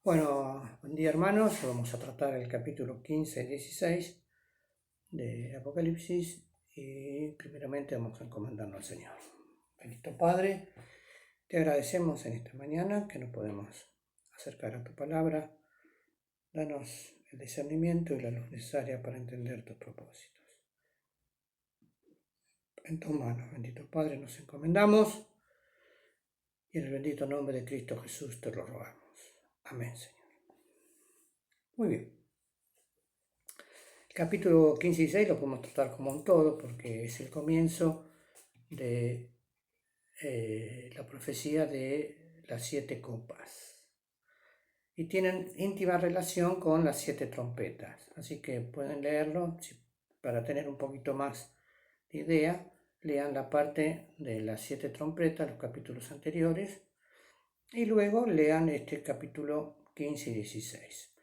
Bueno, buen día hermanos, vamos a tratar el capítulo 15 y 16 de Apocalipsis y primeramente vamos a encomendarnos al Señor. Bendito Padre, te agradecemos en esta mañana que nos podemos acercar a tu palabra. Danos el discernimiento y la luz necesaria para entender tus propósitos. En tus manos, bendito Padre, nos encomendamos y en el bendito nombre de Cristo Jesús te lo rogamos. Amén, Señor. Muy bien. El capítulo 15 y 16 lo podemos tratar como un todo porque es el comienzo de la profecía de las 7 copas y tienen íntima relación con las 7 trompetas, así que pueden leerlo para tener un poquito más de idea. Lean la parte de las 7 trompetas, los capítulos anteriores, y luego lean este capítulo 15 y 16.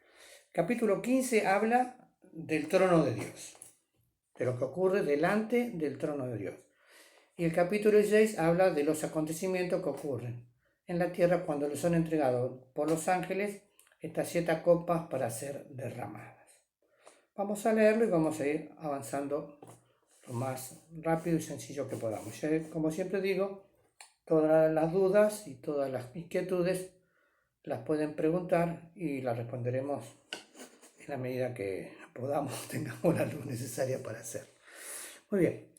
Capítulo 15 habla del trono de Dios, de lo que ocurre delante del trono de Dios. Y el capítulo 16 habla de los acontecimientos que ocurren en la tierra cuando le son entregados por los ángeles estas 7 copas para ser derramadas. Vamos a leerlo y vamos a ir avanzando lo más rápido y sencillo que podamos. Como siempre digo, todas las dudas y todas las inquietudes las pueden preguntar y las responderemos en la medida que podamos, tengamos la luz necesaria para hacer. Muy bien,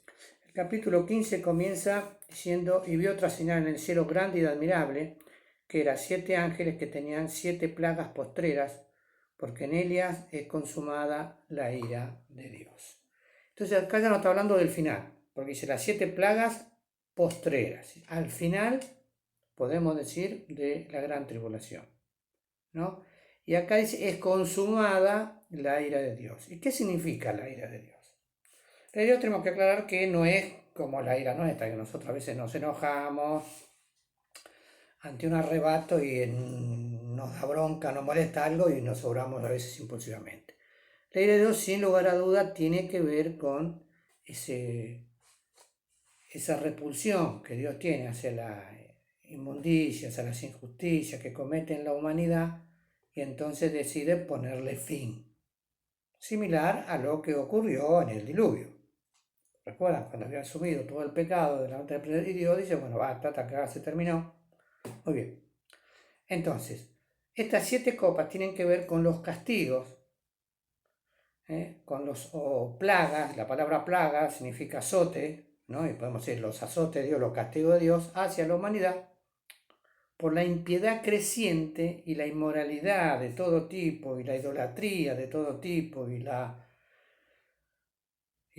el capítulo 15 comienza diciendo: y vi otra señal en el cielo grande y admirable, que eran 7 ángeles que tenían 7 plagas postreras, porque en ellas es consumada la ira de Dios. Entonces acá ya no está hablando del final, porque dice las 7 plagas postreras. Al final, podemos decir, de la gran tribulación, ¿no? Y acá dice, es consumada la ira de Dios. ¿Y qué significa la ira de Dios? La ira de Dios tenemos que aclarar que no es como la ira nuestra, que nosotros a veces nos enojamos ante un arrebato y nos da bronca, nos molesta algo y nos obramos a veces impulsivamente. La ira de Dios, sin lugar a duda, tiene que ver con esa repulsión que Dios tiene hacia las inmundicias, hacia las injusticias que cometen la humanidad, y entonces decide ponerle fin. Similar a lo que ocurrió en el diluvio. ¿Recuerdan? Cuando había asumido todo el pecado delante de Dios, dice, bueno, basta, hasta acá se terminó. Muy bien. Entonces, estas 7 copas tienen que ver con los castigos, con los plagas. La palabra plaga significa azote, ¿no? Y podemos decir los azotes de Dios, los castigos de Dios hacia la humanidad por la impiedad creciente y la inmoralidad de todo tipo y la idolatría de todo tipo y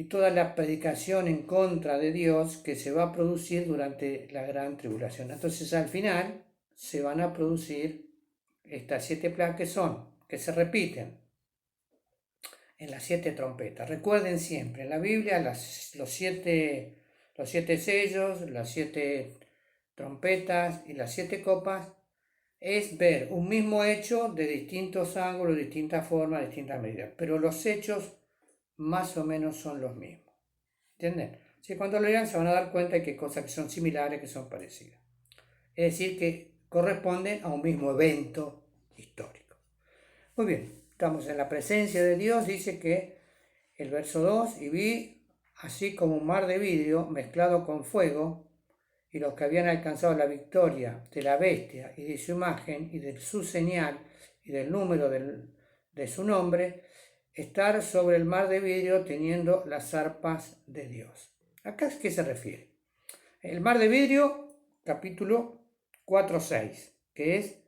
toda la predicación en contra de Dios que se va a producir durante la gran tribulación. Entonces al final se van a producir estas 7 plagas que se repiten en las 7 trompetas. Recuerden siempre, en la Biblia los 7 sellos, las 7 trompetas y las 7 copas es ver un mismo hecho de distintos ángulos, distintas formas, distintas medidas, pero los hechos más o menos son los mismos. ¿Entienden? Si cuando lo lean se van a dar cuenta de que hay cosas que son similares, que son parecidas. Es decir, que corresponden a un mismo evento histórico. Muy bien, estamos en la presencia de Dios. Dice que el verso 2, y vi así como un mar de vidrio mezclado con fuego, y los que habían alcanzado la victoria de la bestia y de su imagen y de su señal y del número de su nombre, estar sobre el mar de vidrio teniendo las arpas de Dios. ¿Acá a qué se refiere? El mar de vidrio, capítulo 4:6, que es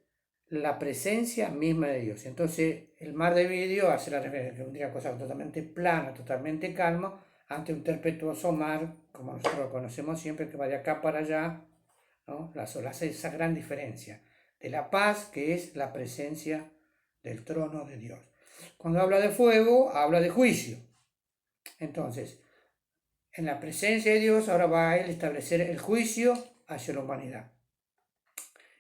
la presencia misma de Dios. Entonces, el mar de vidrio hace la referencia a una cosa totalmente plana, totalmente calma, ante un tempestuoso mar, como nosotros lo conocemos siempre, que va de acá para allá, ¿no? Esa gran diferencia de la paz, que es la presencia del trono de Dios. Cuando habla de fuego, habla de juicio. Entonces, en la presencia de Dios, ahora va a él establecer el juicio hacia la humanidad.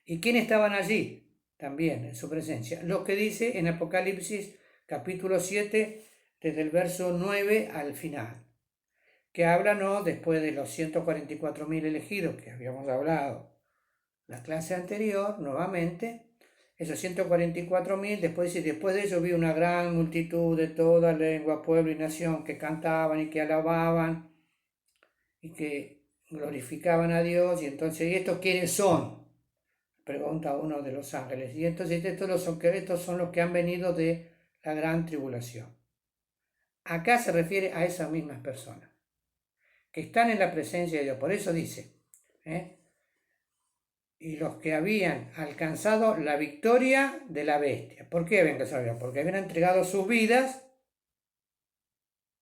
¿Y quiénes estaban allí? También en su presencia. Lo que dice en Apocalipsis capítulo 7, desde el verso 9 al final, que habla, ¿no?, después de los 144.000 elegidos que habíamos hablado la clase anterior, nuevamente, esos 144.000, después dice, después de ello vi una gran multitud de toda lengua, pueblo y nación que cantaban y que alababan y que glorificaban a Dios. Y entonces, ¿y estos quiénes son? Pregunta uno de los ángeles. Y entonces estos son los que han venido de la gran tribulación. Acá se refiere a esas mismas personas que están en la presencia de Dios. Por eso dice, y los que habían alcanzado la victoria de la bestia. ¿Por qué habían alcanzado la victoria? Porque habían entregado sus vidas,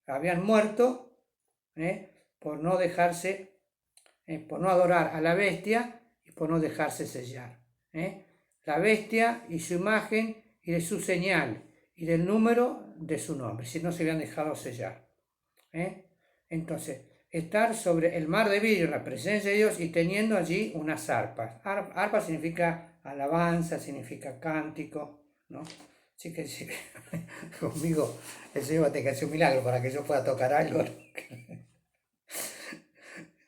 habían muerto, por no dejarse, por no adorar a la bestia y por no dejarse sellar. La bestia y su imagen y de su señal y del número de su nombre, si no se habían dejado sellar. Entonces, estar sobre el mar de vidrio en la presencia de Dios y teniendo allí unas arpas. Arpa significa alabanza, significa cántico, ¿no? Así que sí, conmigo el Señor va a tener que hacer un milagro para que yo pueda tocar algo.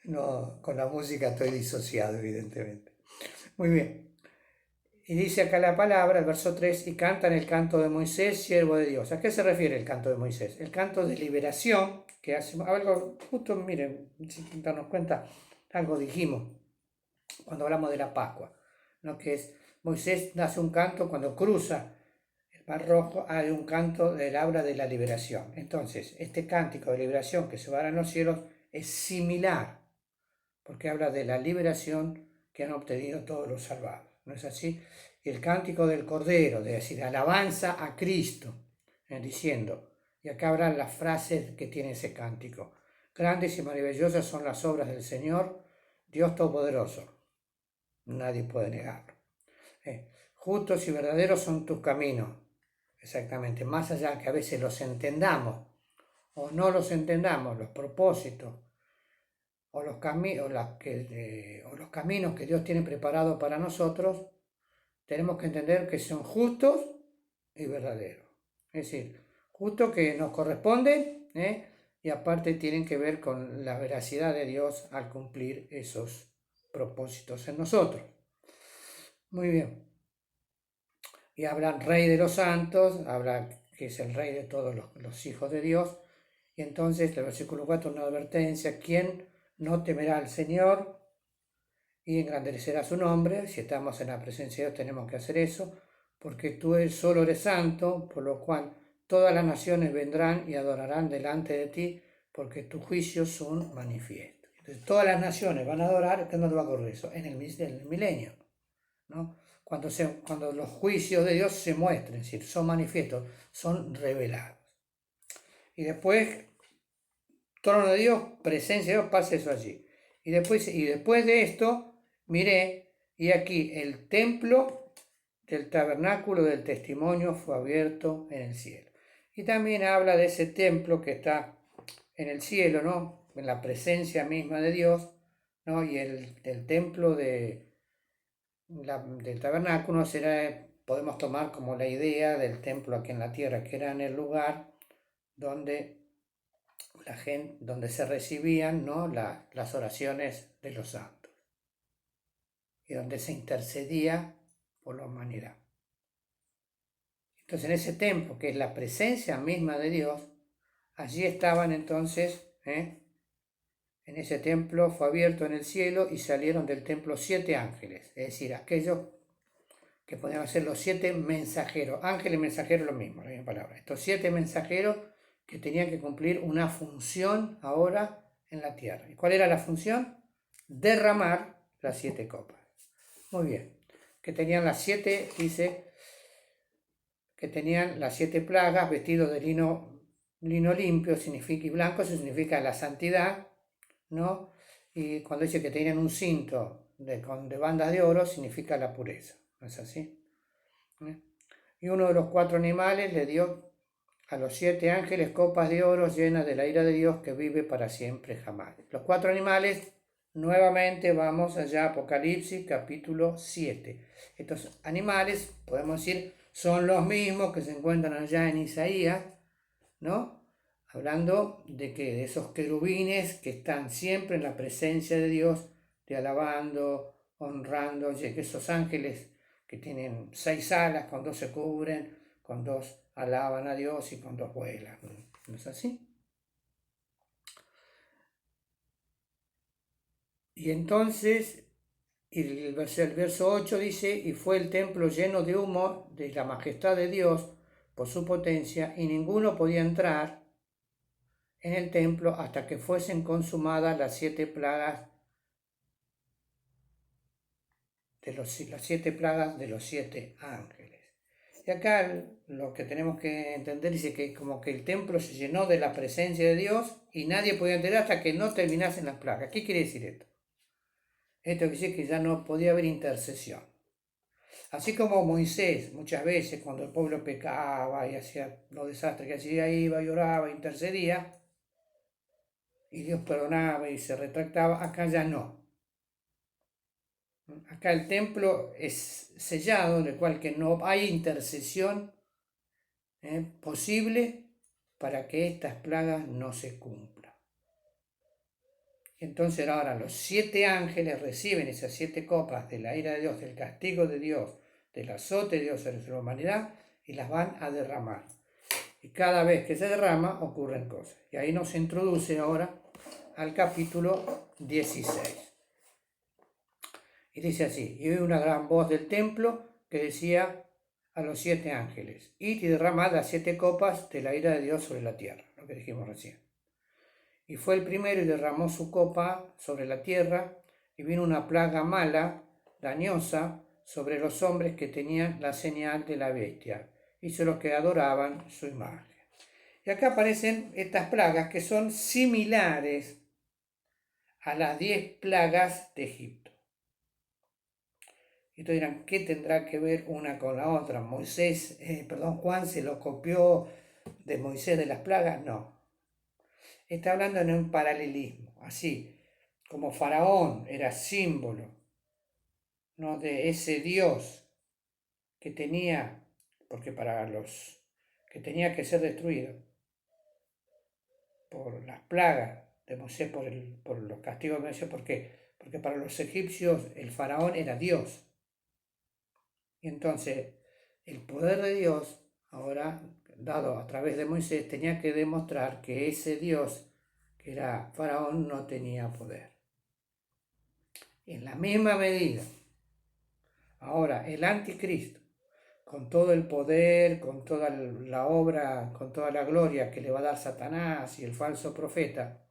No, con la música estoy disociado, evidentemente. Muy bien. Y dice acá la palabra, el verso 3, y cantan el canto de Moisés, siervo de Dios. ¿A qué se refiere el canto de Moisés? El canto de liberación, que hace algo, justo miren, sin darnos cuenta, algo dijimos cuando hablamos de la Pascua, ¿no? Que es, Moisés hace un canto cuando cruza el Mar Rojo, hay un canto del habla de la liberación. Entonces, este cántico de liberación que se va a dar en los cielos es similar, porque habla de la liberación que han obtenido todos los salvados. ¿No es así? Y el cántico del Cordero, es decir, alabanza a Cristo, diciendo, y acá habrán las frases que tiene ese cántico. Grandes y maravillosas son las obras del Señor, Dios Todopoderoso. Nadie puede negarlo. Justos y verdaderos son tus caminos. Exactamente, más allá que a veces los entendamos o no los entendamos, los propósitos, o los caminos que Dios tiene preparados para nosotros, tenemos que entender que son justos y verdaderos. Es decir, justos que nos corresponden, y aparte tienen que ver con la veracidad de Dios al cumplir esos propósitos en nosotros. Muy bien. Y habla Rey de los santos, habla que es el Rey de todos los hijos de Dios. Y entonces el versículo 4 una advertencia: ¿quién no temerá al Señor y engrandecerá su nombre? Si estamos en la presencia de Dios tenemos que hacer eso, porque tú solo eres santo, por lo cual todas las naciones vendrán y adorarán delante de ti, porque tus juicios son manifiestos. Entonces todas las naciones van a adorar. ¿Cuándo va a ocurrir eso? En el milenio, ¿no? Cuando los juicios de Dios se muestren, es decir, son manifiestos, son revelados. Y después, trono de Dios, presencia de Dios, pasa eso allí. Y después de esto, miré, y aquí el templo del tabernáculo del testimonio fue abierto en el cielo. Y también habla de ese templo que está en el cielo, ¿no? En la presencia misma de Dios, ¿no? Y el templo del tabernáculo podemos tomar como la idea del templo aquí en la tierra, que era en el lugar donde donde se recibían, ¿no? las oraciones de los santos y donde se intercedía por la humanidad. Entonces en ese templo, que es la presencia misma de Dios, allí estaban entonces, en ese templo fue abierto en el cielo y salieron del templo 7 ángeles, es decir, aquellos que podían ser los 7 mensajeros. Ángel y mensajero lo mismo, la misma palabra. Estos 7 mensajeros que tenían que cumplir una función ahora en la tierra. ¿Y cuál era la función? Derramar las 7 copas. Muy bien. Que tenían las 7, dice, que tenían las 7 plagas, vestidos de lino limpio, significa, y blanco, eso significa la santidad, ¿no? Y cuando dice que tenían un cinto de bandas de oro, significa la pureza. ¿No es así? Y uno de los 4 animales le dio a los 7 ángeles copas de oro llenas de la ira de Dios que vive para siempre jamás. Los 4 animales, nuevamente vamos allá a Apocalipsis capítulo 7. Estos animales, podemos decir, son los mismos que se encuentran allá en Isaías, ¿no? Hablando de esos querubines que están siempre en la presencia de Dios, de alabando, honrando, que esos ángeles que tienen 6 alas, con 2 se cubren, con 2 alaban a Dios y con 2 vuelan. ¿No es así? Y entonces el verso 8 dice, y fue el templo lleno de humo de la majestad de Dios por su potencia, y ninguno podía entrar en el templo hasta que fuesen consumadas las 7 plagas las 7 plagas de los 7 ángeles. Y acá lo que tenemos que entender dice que como que el templo se llenó de la presencia de Dios y nadie podía entrar hasta que no terminasen las plagas. ¿Qué quiere decir esto? Esto quiere decir que ya no podía haber intercesión. Así como Moisés, muchas veces cuando el pueblo pecaba y hacía los desastres que hacía, iba, lloraba, intercedía, y Dios perdonaba y se retractaba, acá ya no. Acá el templo es sellado, en el cual que no hay intercesión posible para que estas plagas no se cumplan. Entonces ahora los 7 ángeles reciben esas 7 copas de la ira de Dios, del castigo de Dios, del azote de Dios sobre la humanidad, y las van a derramar. Y cada vez que se derrama ocurren cosas. Y ahí nos introduce ahora al capítulo 16. Y dice así, y oí una gran voz del templo que decía a los 7 ángeles, id y derramad las 7 copas de la ira de Dios sobre la tierra, lo que dijimos recién. Y fue el primero y derramó su copa sobre la tierra, y vino una plaga mala, dañosa, sobre los hombres que tenían la señal de la bestia, y sobre los que adoraban su imagen. Y acá aparecen estas plagas que son similares a las 10 plagas de Egipto. Y ustedes dirán, ¿qué tendrá que ver una con la otra? Juan se lo copió de Moisés de las plagas. No, está hablando en un paralelismo, así como Faraón era símbolo, ¿no?, de ese Dios que tenía, porque para los que tenía que ser destruido por las plagas de Moisés, por los castigos de Moisés. ¿Por qué? Porque para los egipcios el faraón era Dios. Y entonces el poder de Dios, ahora dado a través de Moisés, tenía que demostrar que ese Dios, que era faraón, no tenía poder. En la misma medida, ahora el anticristo, con todo el poder, con toda la obra, con toda la gloria que le va a dar Satanás y el falso profeta,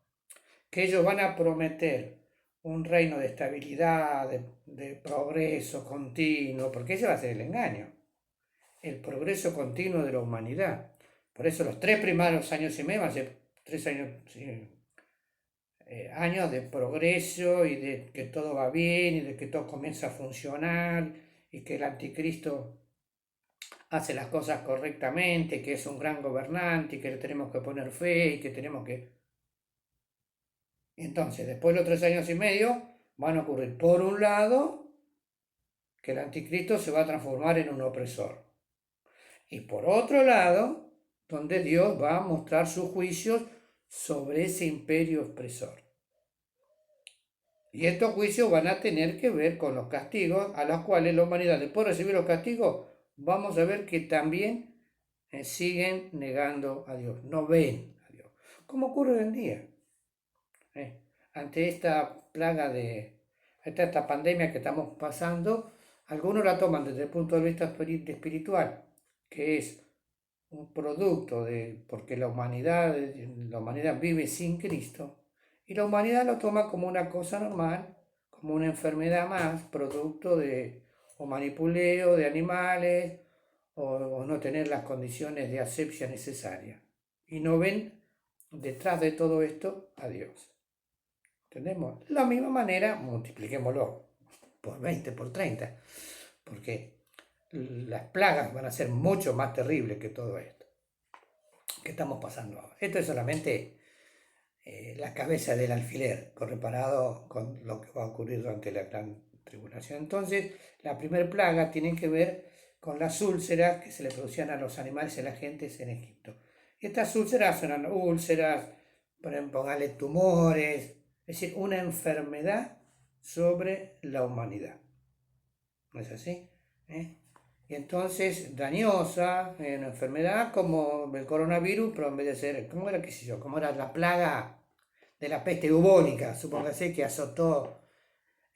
que ellos van a prometer un reino de estabilidad, de progreso continuo, porque ese va a ser el engaño, el progreso continuo de la humanidad. Por eso los 3 primeros años y medio van a ser 3 años de progreso y de que todo va bien y de que todo comienza a funcionar y que el anticristo hace las cosas correctamente, que es un gran gobernante y que le tenemos que poner fe y que tenemos que... Entonces, después de los 3 años y medio, van a ocurrir, por un lado, que el anticristo se va a transformar en un opresor. Y por otro lado, donde Dios va a mostrar sus juicios sobre ese imperio opresor. Y estos juicios van a tener que ver con los castigos a los cuales la humanidad, después de recibir los castigos, vamos a ver que también siguen negando a Dios, no ven a Dios, como ocurre hoy en día. Ante esta plaga esta pandemia que estamos pasando, algunos la toman desde el punto de vista espiritual, que es un producto porque la humanidad vive sin Cristo, y la humanidad lo toma como una cosa normal, como una enfermedad más, producto de o manipuleo de animales o no tener las condiciones de asepsia necesarias. Y no ven detrás de todo esto a Dios. ¿Entendemos? De la misma manera, multipliquémoslo por 20, por 30, porque las plagas van a ser mucho más terribles que todo esto que estamos pasando ahora. Esto es solamente la cabeza del alfiler, comparado con lo que va a ocurrir durante la gran tribulación. Entonces, la primera plaga tiene que ver con las úlceras que se le producían a los animales y a la gente en Egipto. Y estas úlceras eran úlceras, por ejemplo, tumores, es decir, una enfermedad sobre la humanidad. ¿No es así? ¿eh? Y entonces dañosa, una enfermedad como el coronavirus, pero en vez de ser, ¿cómo era, qué sé yo? ¿Cómo era la plaga de la peste bubónica? Supóngase que azotó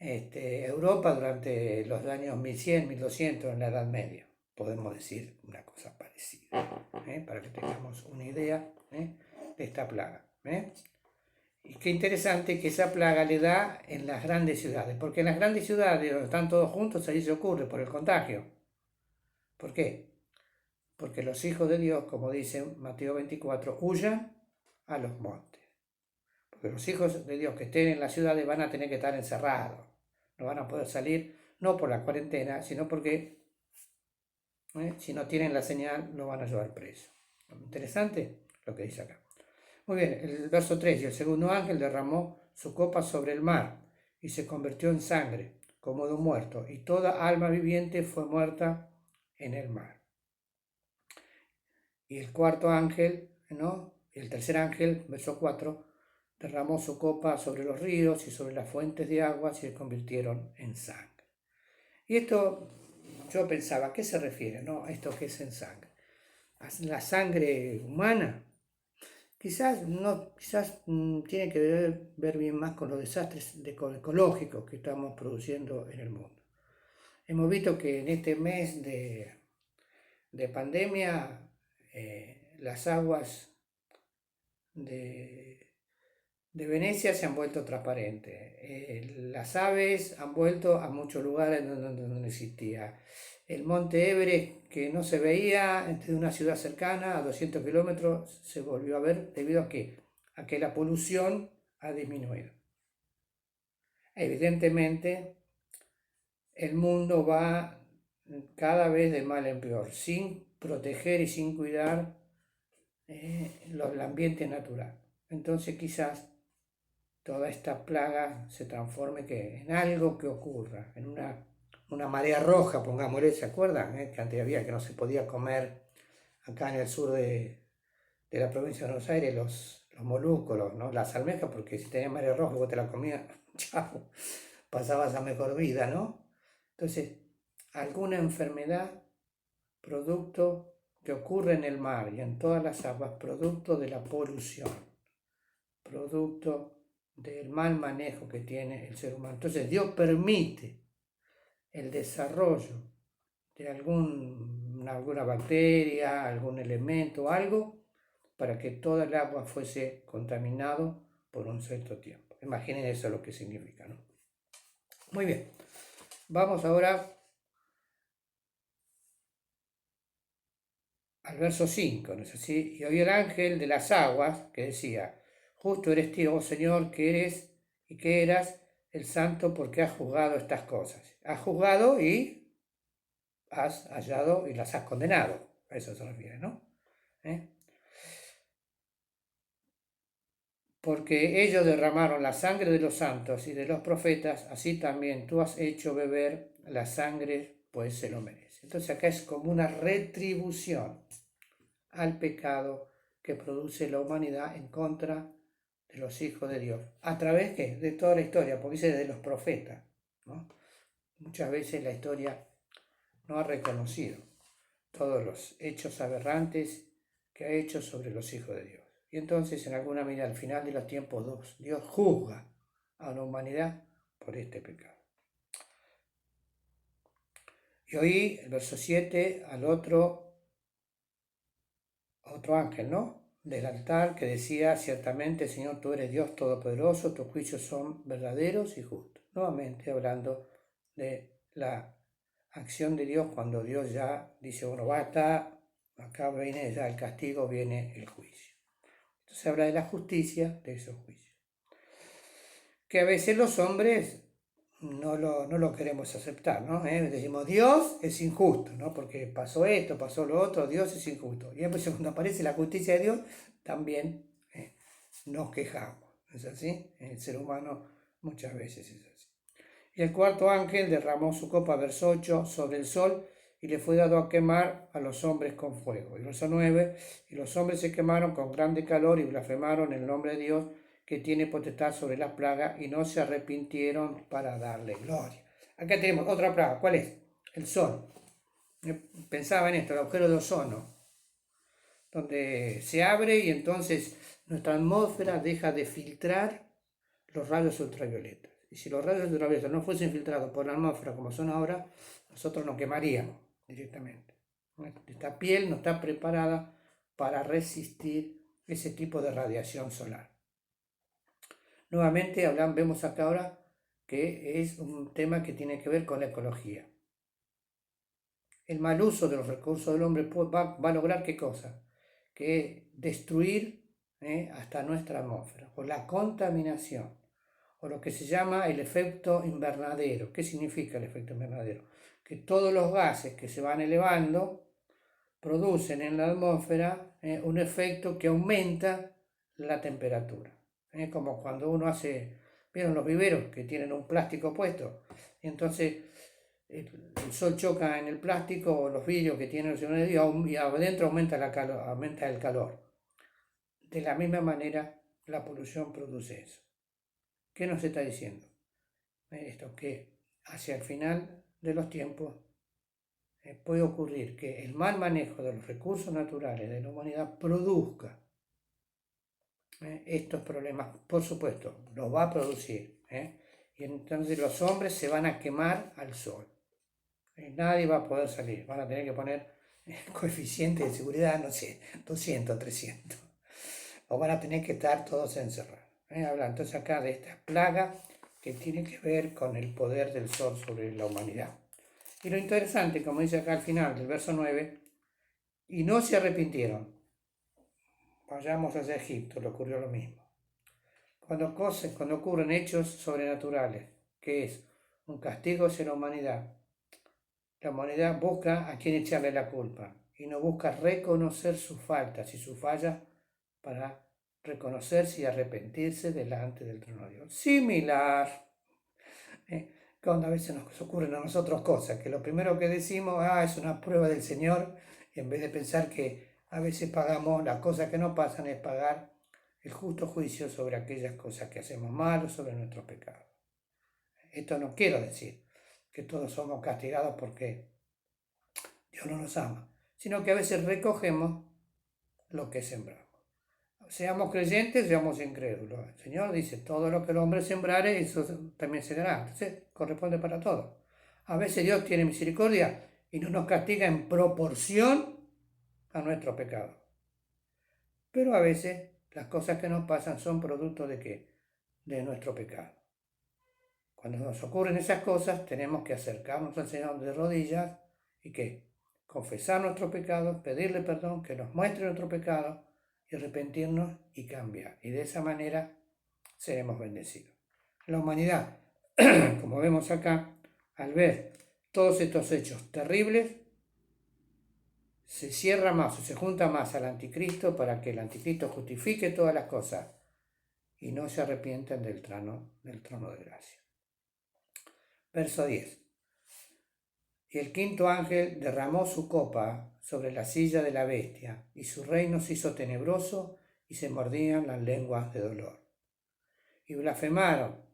Europa durante los años 1100, 1200 en la Edad Media. Podemos decir una cosa parecida, para que tengamos una idea de esta plaga. Y qué interesante que esa plaga le da en las grandes ciudades, porque en las grandes ciudades donde están todos juntos, ahí se ocurre por el contagio. ¿Por qué? Porque los hijos de Dios, como dice Mateo 24, huyan a los montes. Porque los hijos de Dios que estén en las ciudades van a tener que estar encerrados. No van a poder salir, no por la cuarentena, sino porque si no tienen la señal, lo van a llevar preso. Interesante lo que dice acá. Muy bien, el verso 3, y el segundo ángel derramó su copa sobre el mar, y se convirtió en sangre, como de un muerto, y toda alma viviente fue muerta en el mar. Y el cuarto ángel, ¿no? El tercer ángel, verso 4, derramó su copa sobre los ríos y sobre las fuentes de agua y se convirtieron en sangre. Y esto, yo pensaba, ¿a qué se refiere, no? Esto que es en sangre. ¿La sangre humana? Quizás no, quizás tiene que ver bien más con los desastres ecológicos que estamos produciendo en el mundo. Hemos visto que en este mes de pandemia las aguas de Venecia se han vuelto transparentes. Las aves han vuelto a muchos lugares donde no existía. El monte Everest, que no se veía desde una ciudad cercana a 200 kilómetros, se volvió a ver debido a que la polución ha disminuido. Evidentemente, el mundo va cada vez de mal en peor, sin proteger y sin cuidar el ambiente natural. Entonces quizás toda esta plaga se transforme en algo que ocurra, en una marea roja, pongámosle, ¿se acuerdan? Que antes había que no se podía comer acá en el sur de la provincia de Buenos Aires los moluscos, ¿no? Las almejas, porque si tenías marea roja y vos te la comías, chao, pasabas a mejor vida, ¿no? Entonces, alguna enfermedad, producto que ocurre en el mar y en todas las aguas, producto de la polución, producto del mal manejo que tiene el ser humano. Entonces Dios permite el desarrollo de alguna bacteria, algún elemento, algo, para que toda el agua fuese contaminado por un cierto tiempo. Imaginen eso lo que significa, ¿no? Muy bien, vamos ahora al verso 5, ¿no es así? Y oí el ángel de las aguas que decía, justo eres tú, oh Señor, que eres y que eras el santo porque has juzgado estas cosas. Has juzgado y has hallado y las has condenado. A eso se refiere, ¿no? Porque ellos derramaron la sangre de los santos y de los profetas, así también tú has hecho beber la sangre, pues se lo merece. Entonces acá es como una retribución al pecado que produce la humanidad en contra de los hijos de Dios. ¿A través ¿qué? De toda la historia, porque dice de los profetas, ¿no? Muchas veces la historia no ha reconocido todos los hechos aberrantes que ha hecho sobre los hijos de Dios. Y entonces, en alguna medida, al final de los tiempos, Dios juzga a la humanidad por este pecado. Y oí, el verso 7, al otro ángel, ¿no? Del altar que decía, ciertamente, Señor, tú eres Dios Todopoderoso, tus juicios son verdaderos y justos. Nuevamente hablando de la acción de Dios cuando Dios ya dice, bueno, basta, acá viene ya el castigo, viene el juicio. Entonces habla de la justicia de esos juicios. Que a veces los hombres no lo queremos aceptar, ¿no? Decimos, Dios es injusto, ¿no? Porque pasó esto, pasó lo otro, Dios es injusto. Y después cuando aparece la justicia de Dios, también nos quejamos, ¿es así? El ser humano muchas veces es así. Y el cuarto ángel derramó su copa, verso 8, sobre el sol y le fue dado a quemar a los hombres con fuego. Y verso 9, y los hombres se quemaron con grande calor y blasfemaron el nombre de Dios que tiene potestad sobre las plagas y no se arrepintieron para darle gloria. Acá tenemos otra plaga. ¿Cuál es? El sol. Pensaba en esto, el agujero de ozono, donde se abre y entonces nuestra atmósfera deja de filtrar los rayos ultravioletas. Y si los rayos ultravioletas no fuesen filtrados por la atmósfera como son ahora, nosotros nos quemaríamos directamente. Esta piel no está preparada para resistir ese tipo de radiación solar. Nuevamente vemos acá ahora que es un tema que tiene que ver con la ecología. El mal uso de los recursos del hombre va a lograr ¿qué cosa? Que destruir hasta nuestra atmósfera, o la contaminación, o lo que se llama el efecto invernadero. ¿Qué significa el efecto invernadero? Que todos los gases que se van elevando producen en la atmósfera un efecto que aumenta la temperatura. Como cuando uno ¿vieron los viveros que tienen un plástico puesto? Y entonces el sol choca en el plástico o los vidrios que tienen y adentro aumenta el calor. De la misma manera, la polución produce eso. ¿Qué nos está diciendo? Esto que hacia el final de los tiempos puede ocurrir que el mal manejo de los recursos naturales de la humanidad produzca estos problemas. Por supuesto, los va a producir. Y entonces los hombres se van a quemar al sol. Nadie va a poder salir. Van a tener que poner coeficiente de seguridad, no sé, 200, 300. O van a tener que estar todos encerrados. Habla entonces acá de esta plaga que tiene que ver con el poder del sol sobre la humanidad. Y lo interesante, como dice acá al final del verso 9, y no se arrepintieron. Vayamos hacia Egipto, le ocurrió lo mismo. Cuando ocurren hechos sobrenaturales, que es un castigo hacia la humanidad busca a quien echarle la culpa y no busca reconocer sus faltas y sus fallas para reconocerse y arrepentirse delante del trono de Dios. Similar, cuando a veces nos ocurren a nosotros cosas, que lo primero que decimos, es una prueba del Señor, y en vez de pensar que a veces pagamos las cosas que no pasan, es pagar el justo juicio sobre aquellas cosas que hacemos mal o sobre nuestros pecados. Esto no quiero decir que todos somos castigados porque Dios no nos ama, sino que a veces recogemos lo que sembramos. Seamos creyentes, seamos incrédulos. El Señor dice, todo lo que el hombre sembrare, eso también se dará. Entonces, corresponde para todo. A veces Dios tiene misericordia y no nos castiga en proporción a nuestro pecado. Pero a veces las cosas que nos pasan son producto de ¿qué? De nuestro pecado. Cuando nos ocurren esas cosas, tenemos que acercarnos al Señor de rodillas y ¿qué? Confesar nuestros pecados, pedirle perdón, que nos muestre nuestro pecado y arrepentirnos y cambiar. Y de esa manera seremos bendecidos. La humanidad, como vemos acá, al ver todos estos hechos terribles, se cierra más o se junta más al anticristo para que el anticristo justifique todas las cosas y no se arrepientan del trono de gracia. Verso 10. Y el quinto ángel derramó su copa sobre la silla de la bestia, y su reino se hizo tenebroso, y se mordían las lenguas de dolor. Y blasfemaron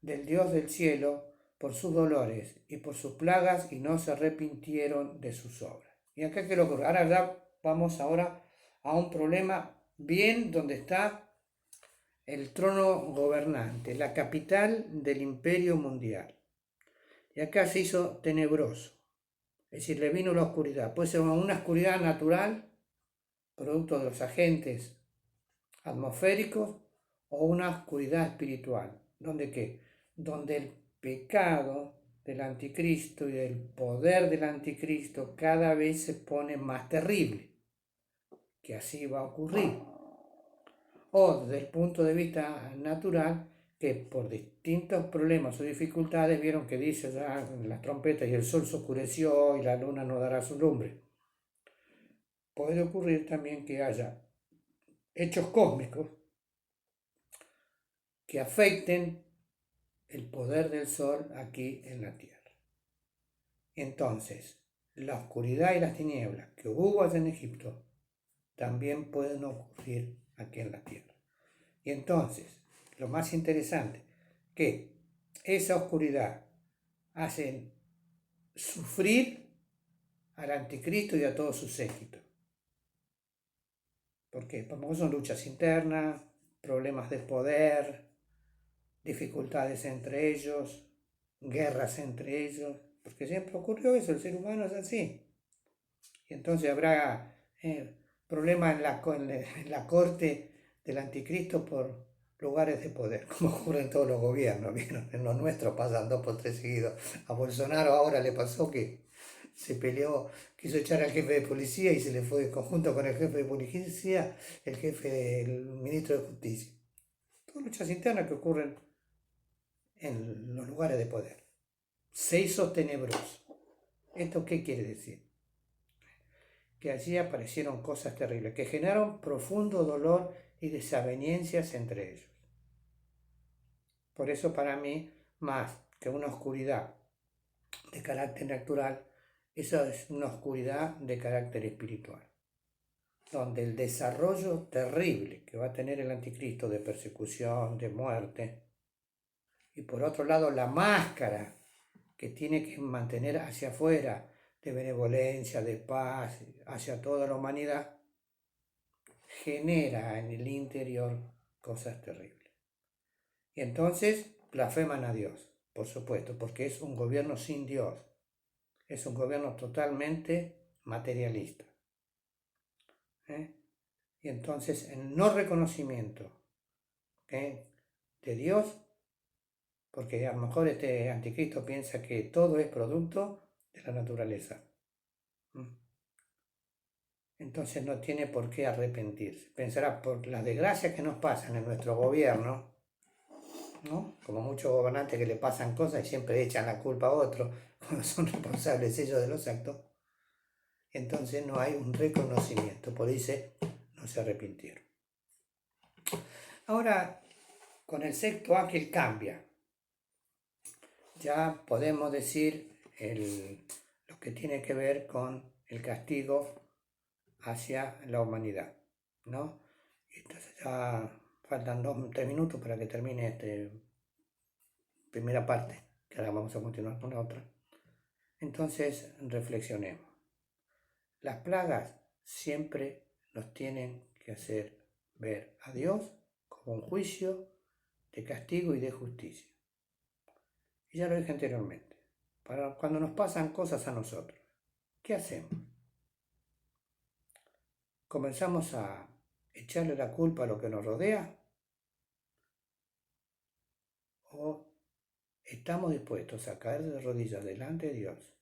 del Dios del cielo por sus dolores y por sus plagas, y no se arrepintieron de sus obras. Y acá que lo ocurre. Ahora ya vamos ahora a un problema bien donde está el trono gobernante, la capital del imperio mundial. Y acá se hizo tenebroso. Es decir, le vino la oscuridad. Puede ser una oscuridad natural, producto de los agentes atmosféricos, o una oscuridad espiritual. ¿Donde qué? Donde el pecado del anticristo y el poder del anticristo cada vez se pone más terrible. Que así va a ocurrir. O desde el punto de vista natural, que por distintos problemas o dificultades vieron que dice ya las trompetas y el sol se oscureció y la luna no dará su lumbre. Puede ocurrir también que haya hechos cósmicos que afecten el poder del sol aquí en la Tierra. Entonces, la oscuridad y las tinieblas que hubo allá en Egipto también pueden ocurrir aquí en la Tierra. Y entonces, lo más interesante, que esa oscuridad hace sufrir al anticristo y a todos sus séquitos. ¿Por qué? Porque son luchas internas, problemas de poder, dificultades entre ellos, guerras entre ellos, porque siempre ocurrió eso, el ser humano es así. Y entonces habrá problemas en la corte del anticristo por lugares de poder, como ocurre en todos los gobiernos, ¿vieron? En los nuestros pasan 2 por 3 seguidos. A Bolsonaro ahora le pasó que se peleó, quiso echar al jefe de policía y se le fue conjunto con el jefe de policía, el jefe del ministro de justicia. Todas luchas internas que ocurren en los lugares de poder. Se hizo tenebroso. ¿Esto qué quiere decir? Que allí aparecieron cosas terribles, que generaron profundo dolor y desavenencias entre ellos. Por eso para mí, más que una oscuridad de carácter natural, esa es una oscuridad de carácter espiritual, donde el desarrollo terrible que va a tener el anticristo de persecución, de muerte, y por otro lado la máscara que tiene que mantener hacia afuera de benevolencia, de paz, hacia toda la humanidad, genera en el interior cosas terribles. Y entonces blasfeman a Dios, por supuesto, porque es un gobierno sin Dios, es un gobierno totalmente materialista. Y entonces el no reconocimiento de Dios, porque a lo mejor este anticristo piensa que todo es producto de la naturaleza. Entonces no tiene por qué arrepentirse. Pensará por las desgracias que nos pasan en nuestro gobierno, ¿no? Como muchos gobernantes que le pasan cosas y siempre echan la culpa a otros, cuando son responsables ellos de los actos. Entonces no hay un reconocimiento, por eso no se arrepintieron. Ahora, con el sexto ángel cambia. Ya podemos decir lo que tiene que ver con el castigo hacia la humanidad, ¿no? Entonces ya faltan 3 minutos para que termine esta primera parte, que ahora vamos a continuar con la otra. Entonces reflexionemos. Las plagas siempre nos tienen que hacer ver a Dios como un juicio de castigo y de justicia. Y ya lo dije anteriormente, para cuando nos pasan cosas a nosotros, ¿qué hacemos? ¿Comenzamos a echarle la culpa a lo que nos rodea? ¿O estamos dispuestos a caer de rodillas delante de Dios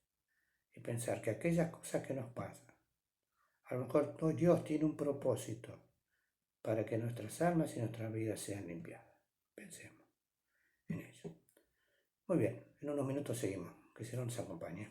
y pensar que aquellas cosas que nos pasan, a lo mejor Dios tiene un propósito para que nuestras almas y nuestras vidas sean limpiadas? Pensemos en ello. Muy bien, en unos minutos seguimos. Que el Señor nos acompañe.